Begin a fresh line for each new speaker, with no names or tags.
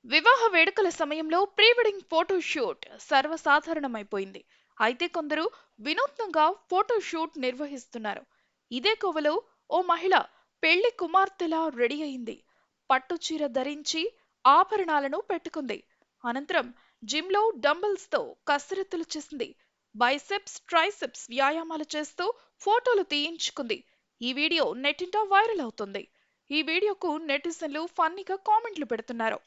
వివాహ వేడుకల సమయంలో ప్రీ వెడ్డింగ్ ఫోటో షూట్ సర్వసాధారణమైపోయింది. అయితే కొందరు వినూత్నంగా ఫోటో షూట్ నిర్వహిస్తున్నారు. ఇదే కోవలో ఓ మహిళ పెళ్లి కుమార్తెలా రెడీ అయింది. పట్టు చీర ధరించి ఆభరణాలను పెట్టుకుంది. అనంతరం జిమ్లో డంబెల్స్తో కసరత్తులు చేసింది. బైసెప్స్ ట్రైసెప్స్ వ్యాయామాలు చేస్తూ ఫోటోలు తీయించుకుంది. ఈ వీడియో నెట్టింట వైరల్ అవుతుంది. ఈ వీడియోకు నెటిజన్లు ఫన్నీగా కామెంట్లు పెడుతున్నారు.